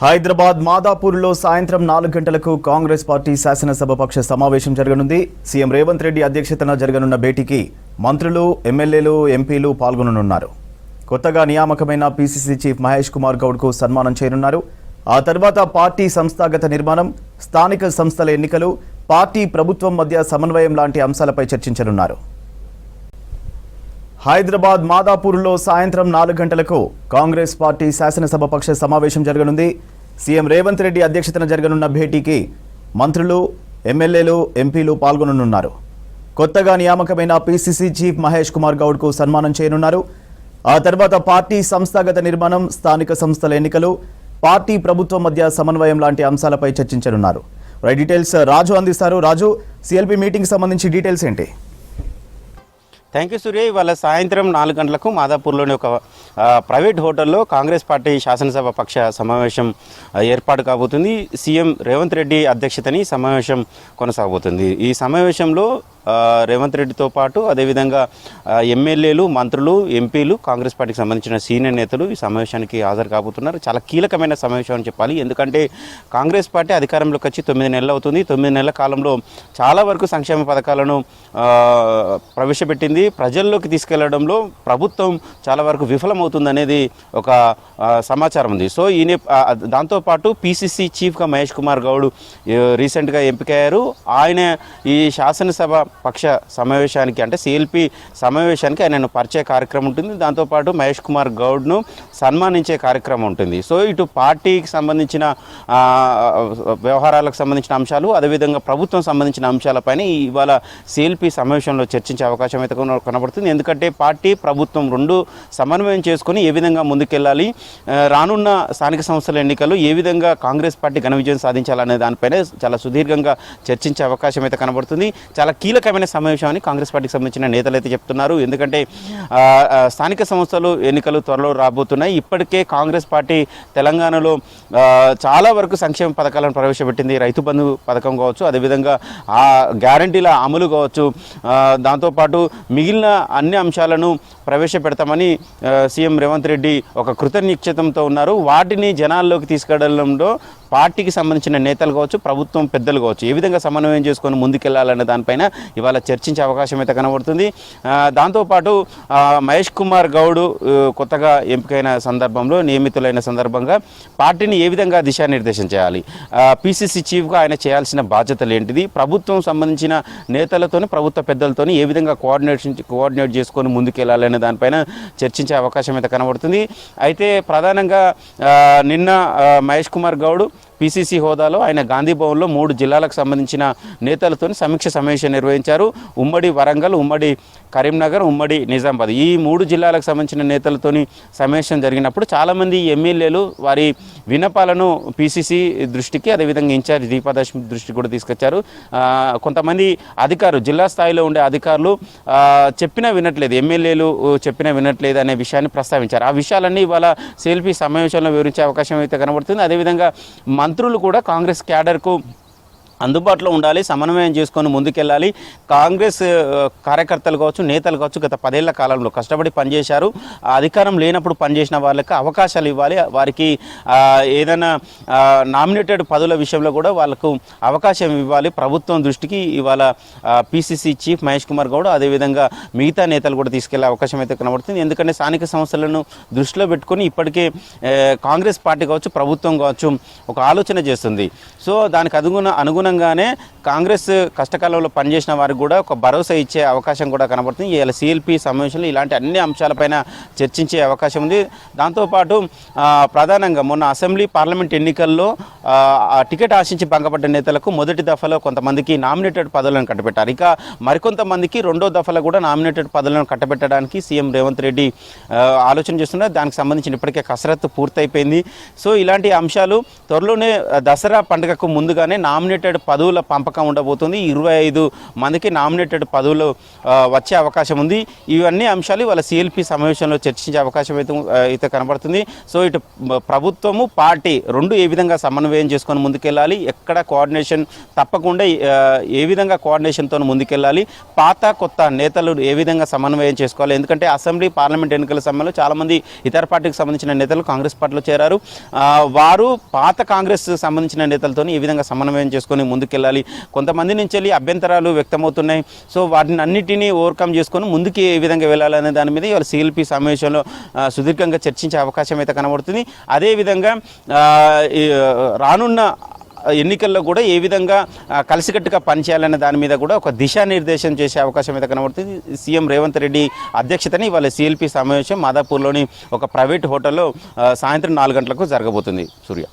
హైదరాబాద్ మాదాపూర్లో సాయంత్రం 4 గంటలకు కాంగ్రెస్ పార్టీ శాసనసభాపక్ష సమావేశం జరగనుంది. సీఎం రేవంత్ రెడ్డి అధ్యక్షతన జరగనున్న భేటీకి మంత్రులు, ఎమ్మెల్యేలు, ఎంపీలు పాల్గొననున్నారు. కొత్తగా నియామకమైన పీసీసీ చీఫ్ మహేష్ కుమార్ గౌడ్కు సన్మానం చేయనున్నారు. ఆ తర్వాత పార్టీ సంస్థాగత నిర్మాణం, స్థానిక సంస్థల ఎన్నికలు, పార్టీ ప్రభుత్వం మధ్య సమన్వయం లాంటి అంశాలపై చర్చించనున్నారు. హైదరాబాద్ మాదాపూర్లో సాయంత్రం 4 గంటలకు కాంగ్రెస్ పార్టీ శాసనసభాపక్ష సమావేశం జరగనుంది. సీఎం రేవంత్ రెడ్డి అధ్యక్షతన జరగనున్న భేటీకి మంత్రులు, ఎమ్మెల్యేలు, ఎంపీలు పాల్గొననున్నారు. కొత్తగా నియామకమైన పీసీసీ చీఫ్ మహేష్ కుమార్ గౌడ్కు సన్మానం చేయనున్నారు. ఆ తర్వాత పార్టీ సంస్థాగత నిర్మాణం, స్థానిక సంస్థల ఎన్నికలు, పార్టీ ప్రభుత్వం మధ్య సమన్వయం లాంటి అంశాలపై చర్చించనున్నారు. డీటెయిల్స్ రాజు అందిస్తారు. రాజు, సిఎల్పి మీటింగ్కి సంబంధించి డీటెయిల్స్ ఏంటి? థ్యాంక్ యూ సూర్య. ఇవాళ సాయంత్రం 4 గంటలకు మాదాపూర్లోని ఒక ప్రైవేట్ హోటల్లో కాంగ్రెస్ పార్టీ శాసనసభ పక్ష సమావేశం ఏర్పాటు కాబోతుంది. సీఎం రేవంత్ రెడ్డి అధ్యక్షతని సమావేశం కొనసాగబోతుంది. ఈ సమావేశంలో రేవంత్ రెడ్డితో పాటు అదేవిధంగా ఎమ్మెల్యేలు, మంత్రులు, ఎంపీలు, కాంగ్రెస్ పార్టీకి సంబంధించిన సీనియర్ నేతలు ఈ సమావేశానికి హాజరు కాబోతున్నారు. చాలా కీలకమైన సమావేశం అని చెప్పాలి. ఎందుకంటే కాంగ్రెస్ పార్టీ అధికారంలోకి వచ్చి 9 నెలలు అవుతుంది. 9 నెలల కాలంలో చాలా వరకు సంక్షేమ పథకాలను ప్రవేశపెట్టింది. ప్రజల్లోకి తీసుకెళ్లడంలో ప్రభుత్వం చాలా వరకు విఫలమవుతుందనేది ఒక సమాచారం ఉంది. సో దాంతోపాటు పీసీసీ చీఫ్గా మహేష్ కుమార్ గౌడ్ రీసెంట్గా ఎంపికయ్యారు. ఆయన ఈ శాసనసభ పక్ష సమావేశానికి అంటే సిఎల్పి సమావేశానికి ఆయన పరిచయ కార్యక్రమం ఉంటుంది. దాంతోపాటు మహేష్ కుమార్ గౌడ్ను సన్మానించే కార్యక్రమం ఉంటుంది. సో ఇటు పార్టీకి సంబంధించిన వ్యవహారాలకు సంబంధించిన అంశాలు, అదేవిధంగా ప్రభుత్వం సంబంధించిన అంశాలపైన ఇవాళ సిఎల్పి సమావేశంలో చర్చించే అవకాశం అయితే కనబడుతుంది. ఎందుకంటే పార్టీ, ప్రభుత్వం రెండు సమన్వయం చేసుకుని ఏ విధంగా ముందుకెళ్ళాలి, రానున్న స్థానిక సంస్థల ఎన్నికలు ఏ విధంగా కాంగ్రెస్ పార్టీ ఘన విజయం సాధించాలనే దానిపైన చాలా సుదీర్ఘంగా చర్చించే అవకాశం అయితే కనబడుతుంది. చాలా కీలకమైన సమావేశం అని కాంగ్రెస్ పార్టీకి సంబంధించిన నేతలు అయితే చెప్తున్నారు. ఎందుకంటే స్థానిక సంస్థలు ఎన్నికలు త్వరలో రాబోతున్నాయి. ఇప్పటికే కాంగ్రెస్ పార్టీ తెలంగాణలో చాలా వరకు సంక్షేమ పథకాలను ప్రవేశపెట్టింది. రైతు బంధు పథకం కావచ్చు, అదేవిధంగా ఆ గ్యారంటీల అమలు కావచ్చు, దాంతోపాటు మిగిలిన అన్ని అంశాలను ప్రవేశపెడతామని సీఎం రేవంత్ రెడ్డి ఒక కృతనిశ్చితంతో ఉన్నారు. వాటిని జనాల్లోకి తీసుకెళ్లడంలో పార్టీకి సంబంధించిన నేతలు కావచ్చు, ప్రభుత్వం పెద్దలు కావచ్చు, ఏ విధంగా సమన్వయం చేసుకొని ముందుకెళ్లాలనే దానిపైన ఇవాళ చర్చించే అవకాశం అయితే కనబడుతుంది. దాంతోపాటు మహేష్ కుమార్ గౌడ్ కొత్తగా ఎంపికైన సందర్భంలో, నియమితులైన సందర్భంగా పార్టీని ఏ విధంగా దిశానిర్దేశం చేయాలి, పీసీసీ చీఫ్గా ఆయన చేయాల్సిన బాధ్యతలు ఏంటిది, ప్రభుత్వం సంబంధించిన నేతలతోని, ప్రభుత్వ పెద్దలతోని ఏ విధంగా కోఆర్డినేట్ చేసుకొని ముందుకెళ్లాలనే దానిపైన చర్చించే అవకాశం అయితే కనబడుతుంది. అయితే ప్రధానంగా నిన్న మహేష్ కుమార్ గౌడ్ పీసీసీ హోదాలో ఆయన గాంధీ భవన్లో 3 జిల్లాలకు సంబంధించిన నేతలతో సమీక్ష సమావేశం నిర్వహించారు. ఉమ్మడి వరంగల్, ఉమ్మడి కరీంనగర్, ఉమ్మడి నిజామాబాద్ ఈ 3 జిల్లాలకు సంబంధించిన నేతలతోని సమావేశం జరిగినప్పుడు చాలామంది ఎమ్మెల్యేలు వారి విన్నపాలను పీసీసీ దృష్టికి, అదేవిధంగా ఇన్ఛార్జ్ దీపాదాస్ దృష్టికి కూడా తీసుకొచ్చారు. కొంతమంది అధికారులు, జిల్లా స్థాయిలో ఉండే అధికారులు చెప్పినా వినట్లేదు, ఎమ్మెల్యేలు చెప్పినా వినట్లేదు అనే విషయాన్ని ప్రస్తావించారు. ఆ విషయాలన్నీ ఇవాళ సిఎల్పి సమావేశంలో వివరించే అవకాశం అయితే కనబడుతుంది. అదేవిధంగా మంత్రులు కూడా కాంగ్రెస్ క్యాడర్కు అందుబాటులో ఉండాలి, సమన్వయం చేసుకొని ముందుకెళ్ళాలి. కాంగ్రెస్ కార్యకర్తలు కావచ్చు, నేతలు కావచ్చు, గత 10 ఏళ్ల కాలంలో కష్టపడి పనిచేశారు. అధికారం లేనప్పుడు పనిచేసిన వాళ్ళకి అవకాశాలు ఇవ్వాలి. వారికి ఏదైనా నామినేటెడ్ పదవుల విషయంలో కూడా వాళ్ళకు అవకాశం ఇవ్వాలి. ప్రభుత్వం దృష్టికి ఇవాళ పీసీసీ చీఫ్ మహేష్ కుమార్ గౌడ్, అదేవిధంగా మిగతా నేతలు కూడా తీసుకెళ్లే అవకాశం అయితే కనబడుతుంది. ఎందుకంటే స్థానిక సంస్థలను దృష్టిలో పెట్టుకొని ఇప్పటికే కాంగ్రెస్ పార్టీ కావచ్చు, ప్రభుత్వం కావచ్చు ఒక ఆలోచన చేస్తుంది. సో దానికి అనుగుణంగానే కాంగ్రెస్ కష్టకాలంలో పనిచేసిన వారికి కూడా ఒక భరోసా ఇచ్చే అవకాశం కూడా కనబడుతుంది. ఇలా సిఎల్పి సమావేశంలో ఇలాంటి అన్ని అంశాలపైన చర్చించే అవకాశం ఉంది. దాంతోపాటు ప్రధానంగా మొన్న అసెంబ్లీ, పార్లమెంట్ ఎన్నికల్లో టికెట్ ఆశించి భంగపడ్డ నేతలకు మొదటి దఫలో కొంతమందికి నామినేటెడ్ పదవులను కట్టబెట్టారు. ఇక మరికొంతమందికి రెండో దఫలో కూడా నామినేటెడ్ పదవులను కట్టబెట్టడానికి సీఎం రేవంత్ రెడ్డి ఆలోచన చేస్తున్నారు. దానికి సంబంధించిన ఇప్పటికే కసరత్తు పూర్తయిపోయింది. సో ఇలాంటి అంశాలు త్వరలోనే దసరా పండుగకు ముందుగానే నామినేటెడ్ నామినేటెడ్ పదవుల పంపకం ఉండబోతుంది. 25 మందికి నామినేటెడ్ పదవులు వచ్చే అవకాశం ఉంది. ఇవన్నీ అంశాలు వాళ్ళ సిఎల్పి సమావేశంలో చర్చించే అవకాశం అయితే కనబడుతుంది. సో ఇటు ప్రభుత్వము పార్టీ రెండు ఏ విధంగా సమన్వయం చేసుకొని ముందుకెళ్ళాలి, ఎక్కడ కోఆర్డినేషన్ తప్పకుండా ఏ విధంగా కోఆర్డినేషన్తో ముందుకెళ్ళాలి, పాత కొత్త నేతలు ఏ విధంగా సమన్వయం చేసుకోవాలి. ఎందుకంటే అసెంబ్లీ పార్లమెంట్ ఎన్నికల సమయంలో చాలామంది ఇతర పార్టీకి సంబంధించిన నేతలు కాంగ్రెస్ పార్టీలో చేరారు. వారు పాత కాంగ్రెస్ సంబంధించిన నేతలతో ఏ విధంగా సమన్వయం చేసుకొని ముందుకెళ్ళాలి. కొంతమంది నుంచి వెళ్ళి అభ్యంతరాలు వ్యక్తమవుతున్నాయి. సో వాటిని అన్నిటినీ ఓవర్కమ్ చేసుకొని ముందుకు ఏ విధంగా వెళ్ళాలనే దాని మీద ఇవాళ సిఎల్పి సమావేశంలో సుదీర్ఘంగా చర్చించే అవకాశం అయితే కనబడుతుంది. అదేవిధంగా రానున్న ఎన్నికల్లో కూడా ఏ విధంగా కలిసికట్టుగా పనిచేయాలనే దాని మీద కూడా ఒక దిశానిర్దేశం చేసే అవకాశం అయితే కనబడుతుంది. సీఎం రేవంత్ రెడ్డి అధ్యక్షతని ఇవాళ సిఎల్పి సమావేశం మాదాపూర్లోని ఒక ప్రైవేట్ హోటల్లో సాయంత్రం 4 గంటలకు జరగబోతుంది. సూర్య.